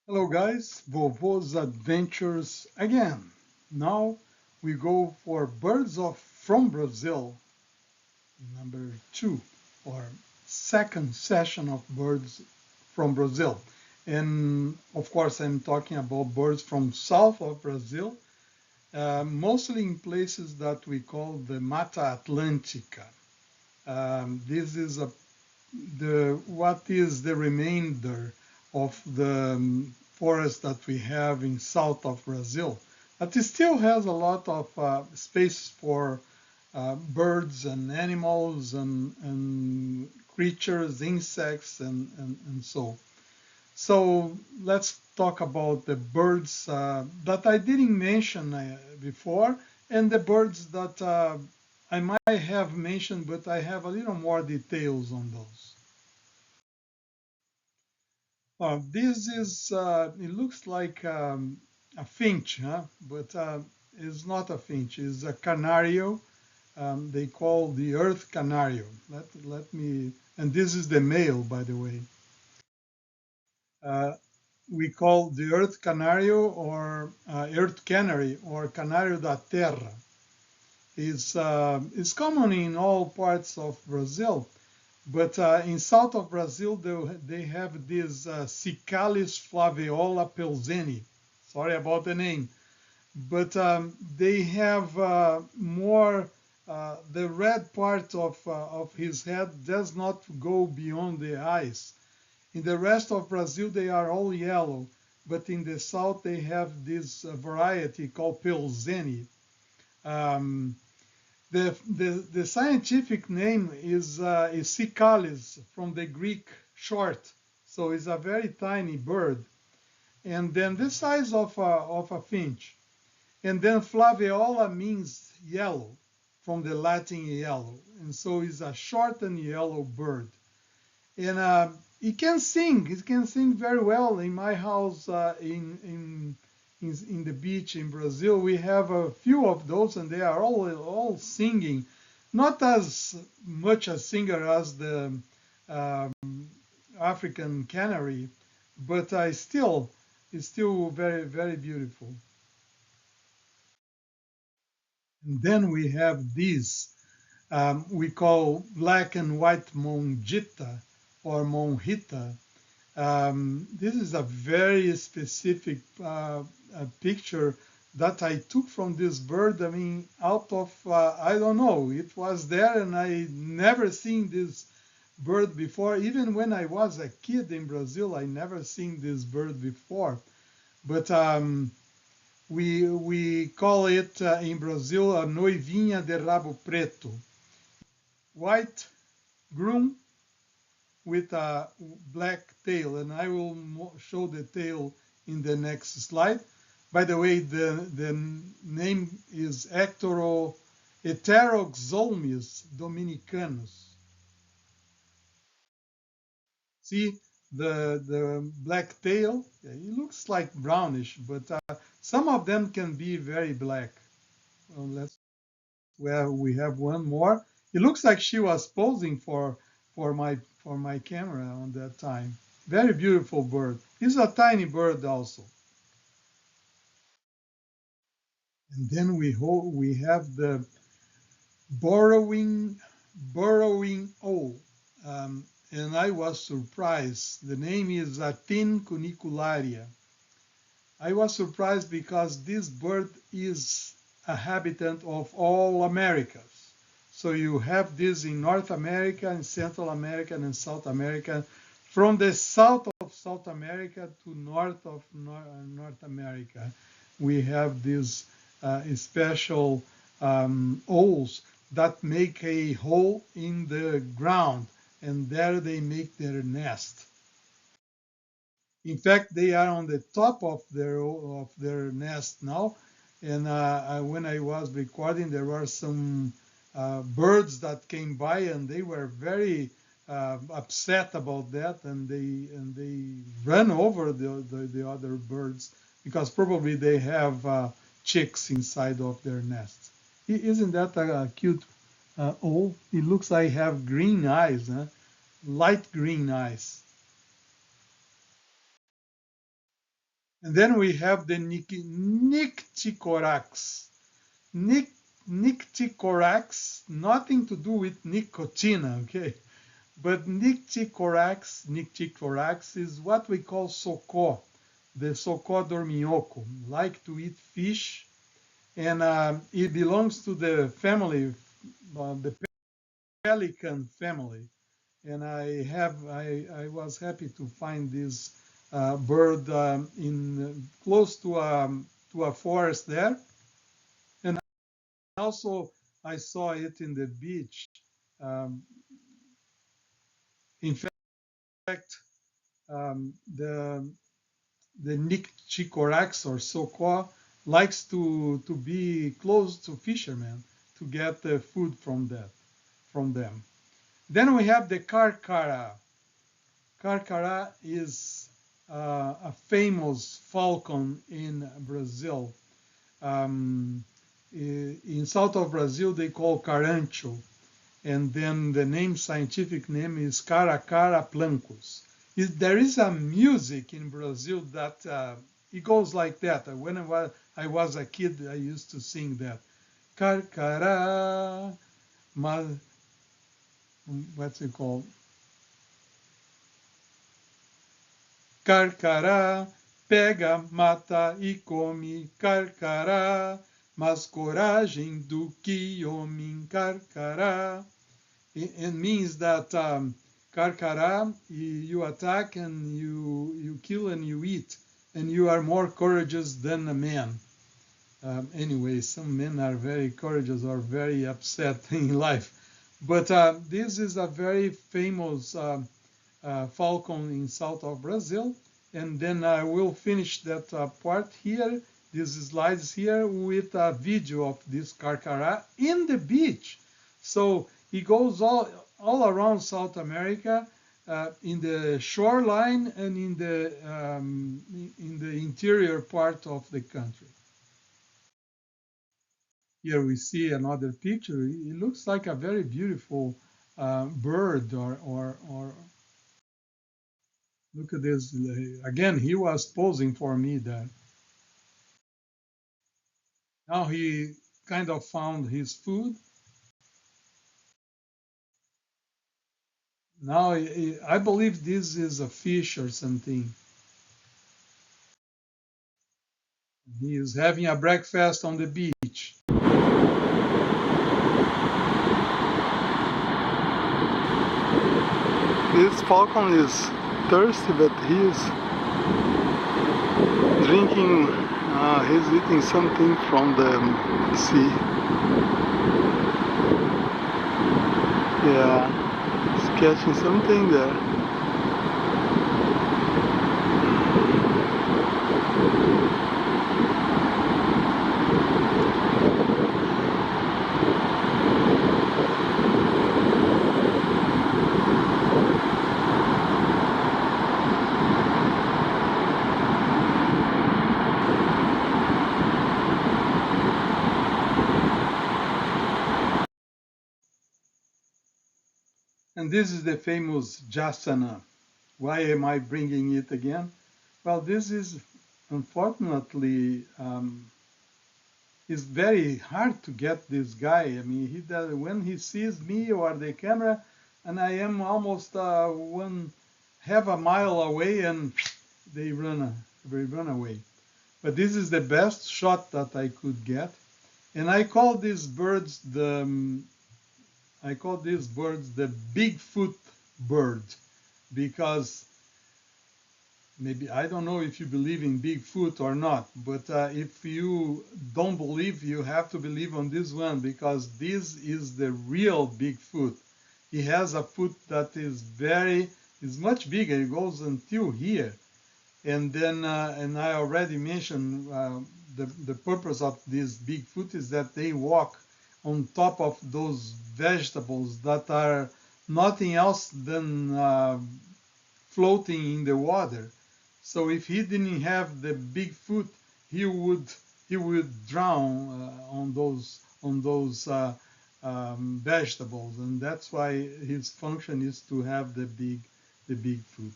Hello guys, VOVO'S adventures again. Now we go for from Brazil, number 2, or second session of birds from Brazil. And of course I'm talking about birds from south of Brazil, mostly in places that we call the Mata Atlântica. This is what is the remainder of the forest that we have in south of Brazil. But it still has a lot of space for birds and animals and creatures, insects, and so. So let's talk about the birds that I didn't mention before, and the birds that I might have mentioned, but I have a little more details on those. This is, it looks like a finch, huh? But it's not a finch, it's a canario. They call the earth canario. Let me, and this is the male, by the way. Uh, we call the earth canario or earth canary or canario da terra. It's common in all parts of Brazil, but in south of Brazil, they have this Cicalis flaveola pilseni. Sorry about the name, but they have more. The red part of his head does not go beyond the eyes. In the rest of Brazil, they are all yellow, but in the south, they have this variety called pilseni. Um, the scientific name is Cicalis from the Greek short, so it's a very tiny bird, and then the size of a finch. And then flaveola means yellow, from the Latin yellow, and so it's a short and yellow bird. And it can sing. It can sing very well. In my house, in the beach in Brazil, we have a few of those, and they are all singing, not as much a singer as the um, African canary, but I still it's still very beautiful. And then we have these we call black and white MOJITA or MOJITA. This is a very specific picture that I took from this bird. I mean, out of, I don't know, it was there and I never seen this bird before. Even when I was a kid in Brazil, I never seen this bird before. But we call it in Brazil a noivinha de rabo preto, white groom with a black tail, and I will show the tail in the next slide. By the way, the name is Heteroxolmes dominicanus. See the black tail? Yeah, it looks like brownish, but some of them can be very black. Well, where we have one more. It looks like she was posing for my camera on that time. Very beautiful bird. It's a tiny bird also. And then we have the burrowing burrowing owl. And I was surprised. The name is Atin cunicularia. I was surprised because this bird is a habitant of all Americas. So you have this in North America, in Central America, and South America. From the south of South America to north of North America, we have these special owls that make a hole in the ground, and there they make their nest. In fact, they are on the top of their nest now. And when I was recording, there were some birds that came by, and they were very upset about that, and they ran over the other birds because probably they have chicks inside of their nests. Isn't that a cute owl? It looks like have green eyes, huh? Light green eyes. And then we have the Nycticorax. Nycticorax, nothing to do with nicotina, okay? But Nycticorax is what we call socó, the socó dorminhoco, like to eat fish, and it belongs to the family, the pelican family. And I was happy to find this bird in close to a forest there, and also I saw it in the beach. Um, in fact, the Nycticorax or Soqua likes to be close to fishermen to get the food from them. Then we have the Carcara. Carcara is a famous falcon in Brazil. In south of Brazil, they call carancho, and then the scientific name is Caracara plancus. There is a music in Brazil that it goes like that. When I was a kid, I used to sing that. Carcara, what's it called? Carcará, pega, mata e come, carcará, mas coragem do que homem carcará. It means that carcará, you attack and you kill and you eat, and you are more courageous than a man. Anyway, some men are very courageous or very upset in life. But this is a very famous falcon in south of Brazil. And then I will finish that part here, these slides here, with a video of this carcará in the beach. So he goes all around South America, in the shoreline and in the interior part of the country. Here we see another picture. It looks like a very beautiful bird or look at this. Again, he was posing for me there. Now he kind of found his food. Now I believe this is a fish or something. He is having a breakfast on the beach. This falcon is thirsty, but he is drinking, he's eating something from the sea. Yeah, he's catching something there. And this is the famous jasana. Why am I bringing it again? Well, this is unfortunately it's very hard to get this guy. I mean, he does, when he sees me or the camera, and I am almost half a mile away, and they run away. But this is the best shot that I could get, and I call these birds the Bigfoot bird, because maybe I don't know if you believe in Bigfoot or not, but if you don't believe, you have to believe on this one, because this is the real Bigfoot. He has a foot that is much bigger. It goes until here, and then and I already mentioned the purpose of this Bigfoot is that they walk on top of those vegetables that are nothing else than floating in the water. So if he didn't have the big foot, he would drown on those vegetables, and that's why his function is to have the big foot.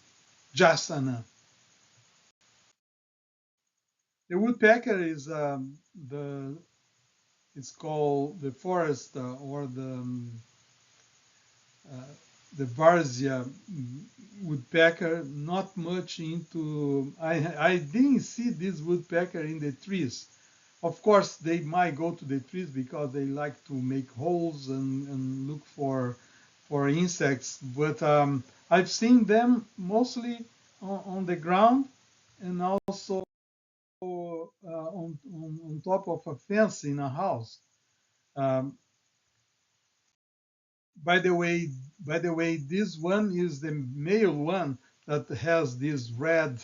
Jasana. The woodpecker is it's called the forest or uh, the Varzea woodpecker. Not much into. I didn't see this woodpecker in the trees. Of course, they might go to the trees because they like to make holes and look for insects. But I've seen them mostly on the ground and also on top of a fence in a house. Um, by the way, this one is the male one that has these red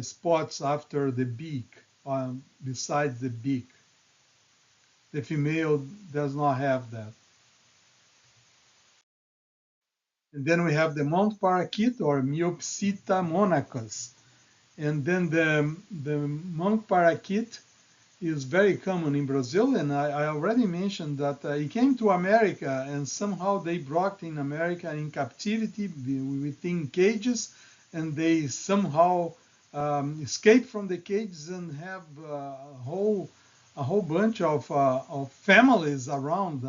spots after the beak, beside the beak. The female does not have that. And then we have the mount parakeet or Myopsita monachus. And then the monk parakeet is very common in Brazil, and I already mentioned that it came to America, and somehow they brought in America in captivity within cages, and they somehow escape from the cages and have a whole bunch of families around.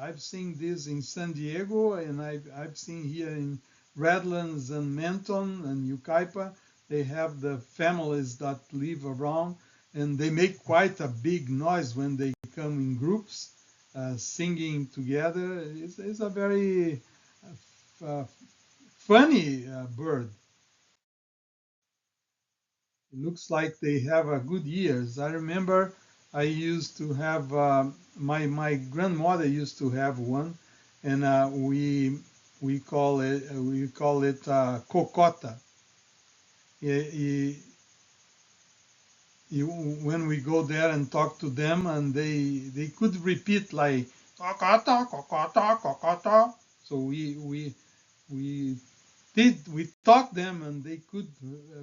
I've seen this in San Diego, and I've seen here in Redlands and Menton and Yucaipa. They have the families that live around, and they make quite a big noise when they come in groups, singing together. It's a very uh, funny bird. It looks like they have a good ears. I remember I used to have my grandmother used to have one, and we call it cocota. He, when we go there and talk to them, and they could repeat like cocota, cocota, cocota. So we we taught them, and they could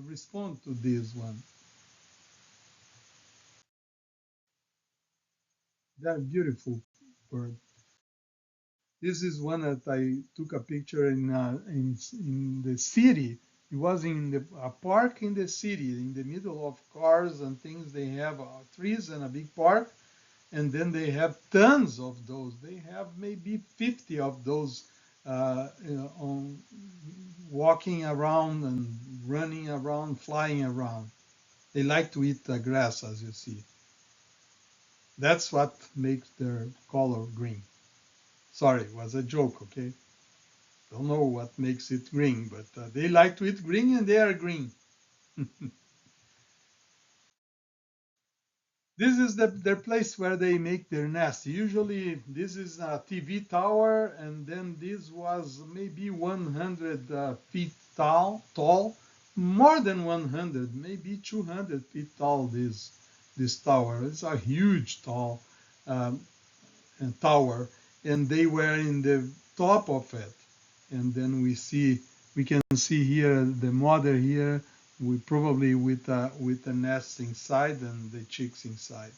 respond to this one. They're beautiful bird. This is one that I took a picture in the city. It was in a park in the city, in the middle of cars and things. They have trees and a big park, and then they have tons of those. They have maybe 50 of those walking around and running around, flying around. They like to eat the grass, as you see. That's what makes their color green. Sorry, it was a joke, okay? Don't know what makes it green, but they like to eat green and they are green. This is their place where they make their nest. Usually, this is a TV tower, and then this was maybe 100 feet tall, more than 100, maybe 200 feet tall. This tower. It's a huge um, tower, and they were in the top of it. And then we can see here the mother here, we probably with the nest inside and the chicks inside.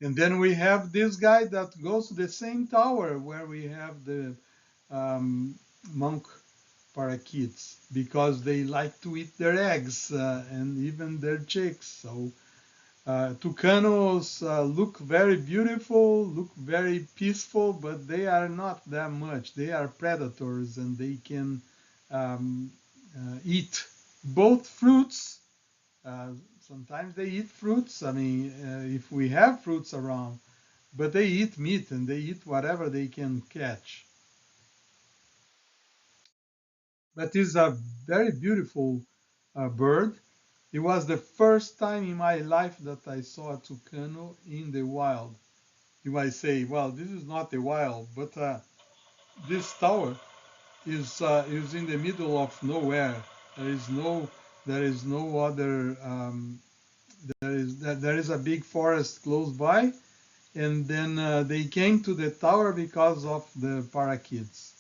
And then we have this guy that goes to the same tower where we have the um, monk parakeets, because they like to eat their eggs and even their chicks. So tucanos look very beautiful, look very peaceful, but they are not that much. They are predators, and they can um, eat both fruits. Uh, Sometimes they eat fruits. I mean, if we have fruits around, but they eat meat and they eat whatever they can catch. But it's a very beautiful bird. It was the first time in my life that I saw a tucano in the wild. You might say, well, this is not the wild, but this tower is in the middle of nowhere. There is no other. There is a big forest close by, and then they came to the tower because of the parakeets.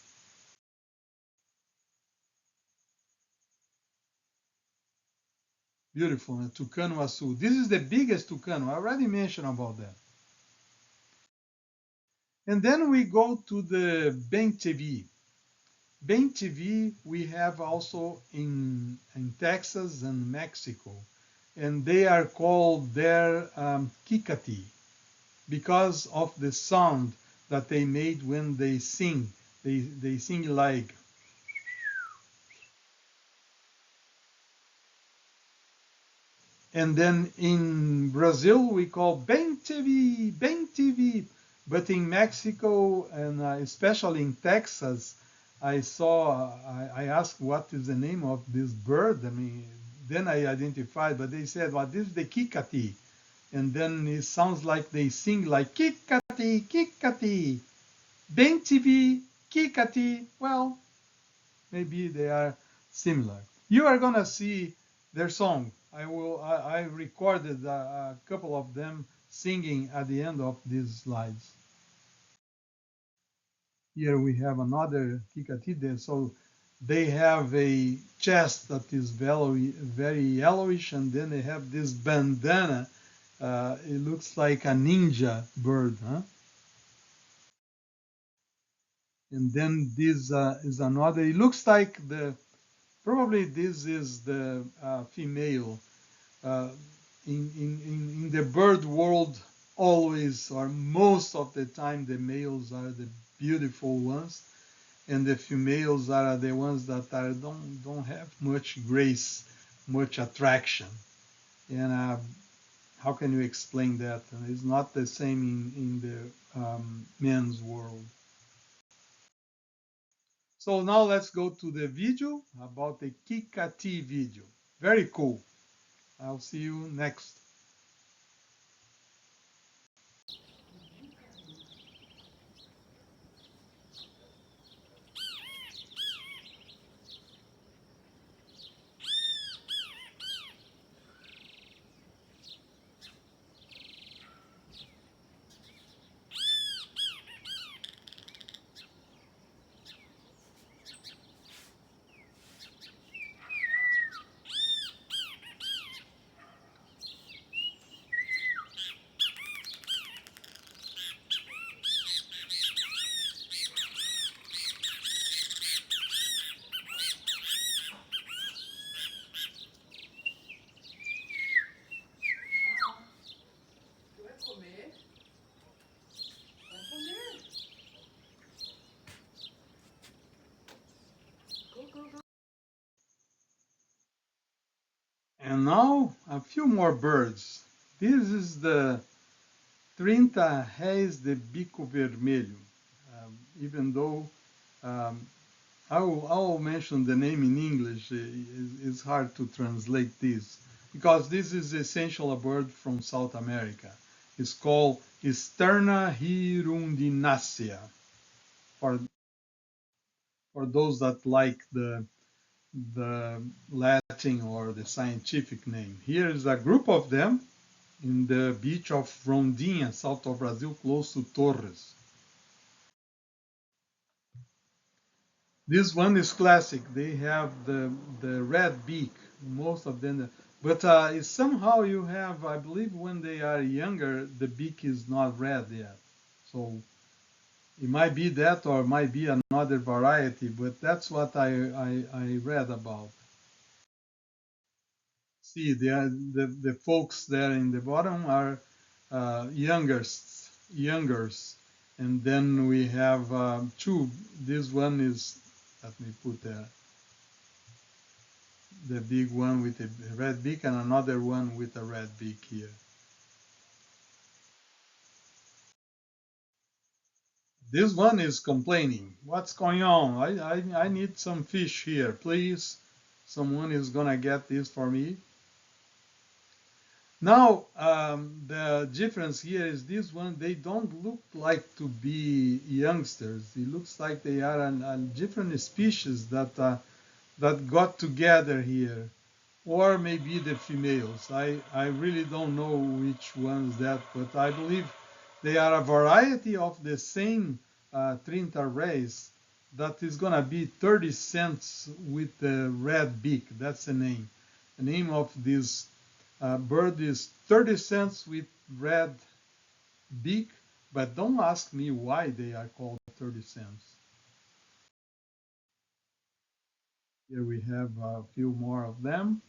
Beautiful, tucano azul. This is the biggest tucano. I already mentioned about that. And then we go to the Ben TV. Ben TV we have also in Texas and Mexico. and they are called their kikati because of the sound that they made when they sing. They sing like. And then in Brazil, we call bem TV, bem TV. But in Mexico, and especially in Texas, I asked what is the name of this bird. I mean, then I identified, but they said, well, this is the kikati. And then it sounds like they sing like kikati, kikati, bem TV, kikati. Well, maybe they are similar. You are gonna see their song. I recorded a couple of them singing at the end of these slides. Here we have another kikatide. So they have a chest that is very yellowish, and then they have this bandana. It looks like a ninja bird, huh? And then this is another. It looks like probably this is the female. Uh, in the bird world, always or most of the time, the males are the beautiful ones, and the females are the ones that don't have much grace, much attraction. And how can you explain that? It's not the same in the men's world. So now let's go to the video about the Kikati video. Very cool. I'll see you next. And now a few more birds. This is the 30 réis de bico vermelho. Even though I will mention the name in English, it's hard to translate this because this is essentially a bird from South America. It's called Sterna hirundinacea for, for those that like the Latin or the scientific name. Here is a group of them in the beach of Rondinha, south of Brazil, close to Torres. This one is classic. They have the red beak, most of them. But somehow you have, I believe when they are younger, the beak is not red yet. So it might be that or it might be another variety, but that's what I read about. See, the folks there in the bottom are youngers. And then we have two. This one is, let me put there, the big one with a red beak and another one with a red beak here. This one is complaining. What's going on? I need some fish here, please. Someone is gonna get this for me. Now, the difference here is this one, they don't look like to be youngsters. It looks like they are a different species that got together here. Or maybe the females. I really don't know which ones that, but I believe they are a variety of the same 30 race that is going to be 30 cents with the red beak. That's the name. The name of this bird is 30 cents with red beak, but don't ask me why they are called 30 cents. Here we have a few more of them.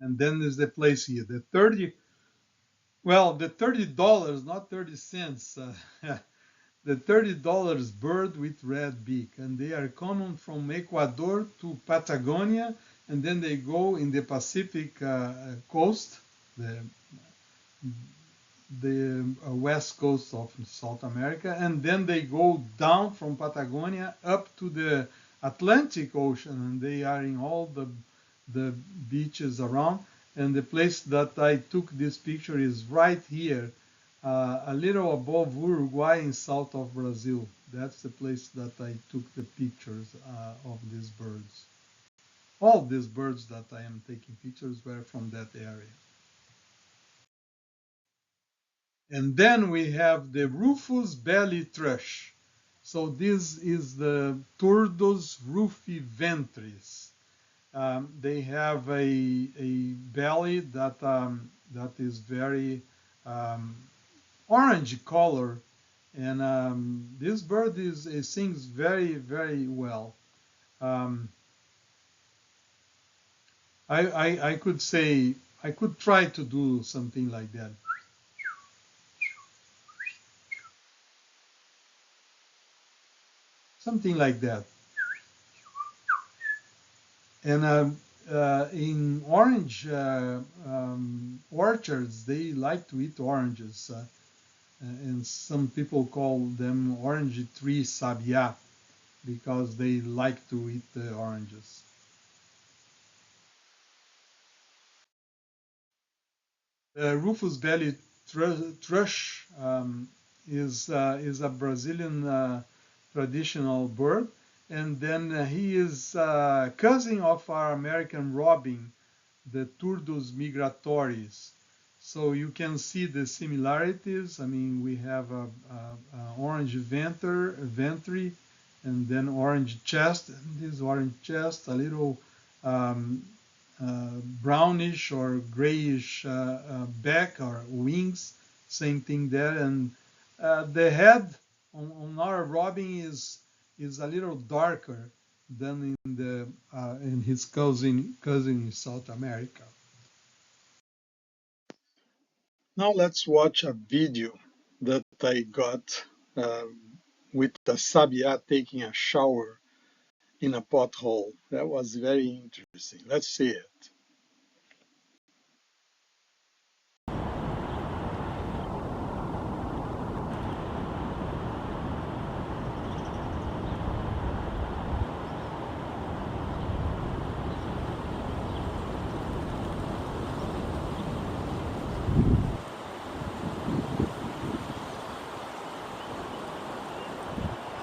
And then there's the place here. The 30, well, the $30, not 30 cents. The $30 bird with red beak, and they are common from Ecuador to Patagonia, and then they go in the Pacific coast, the west coast of South America, and then they go down from Patagonia up to the Atlantic Ocean, and they are in all the beaches around. And the place that I took this picture is right here, a little above Uruguay in south of Brazil. That's the place that I took the pictures of these birds. All these birds that I am taking pictures were from that area. And then we have the rufous belly thrush. So this is the Turdus rufiventris. They have a belly that is very orange color, and this bird sings very, very well. Um, I could say, I could try to do something like that. Something like that. And in orange orchards, they like to eat oranges. And some people call them orange tree sabia because they like to eat the oranges. The rufous belly thrush is a Brazilian traditional bird, and then he is cousin of our American robin, the Turdus migratoris. So you can see the similarities. I mean, we have a orange ventry, and then orange chest. And this orange chest, a little um, brownish or grayish back or wings. Same thing there. And the head on our robin is a little darker than in his cousin in South America. Now let's watch a video that I got with a sabia taking a shower in a pothole. That was very interesting. Let's see it.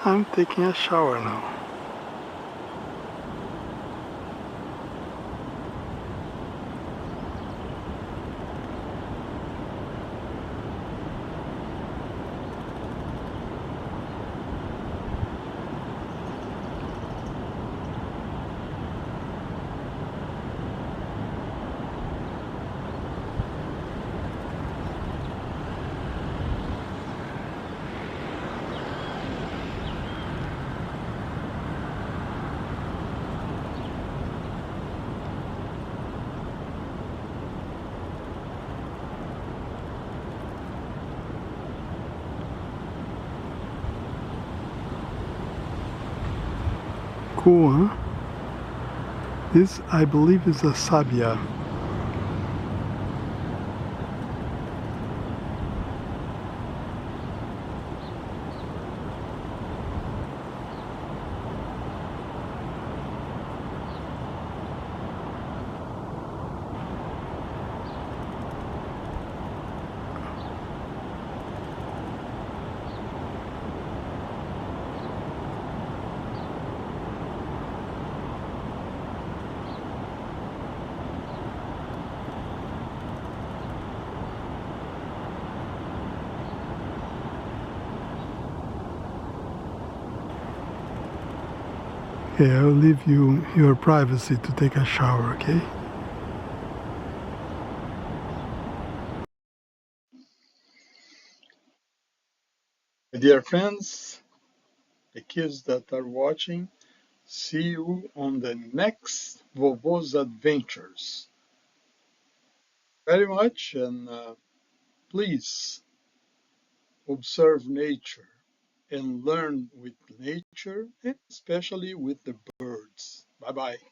I'm taking a shower now. Cool, huh? This, I believe, is a sabia. Okay, I'll leave you your privacy to take a shower, okay? Dear friends, the kids that are watching, see you on the next VOVO'S adventures. very much, and please observe nature and learn with nature, and especially with the birds. Bye bye.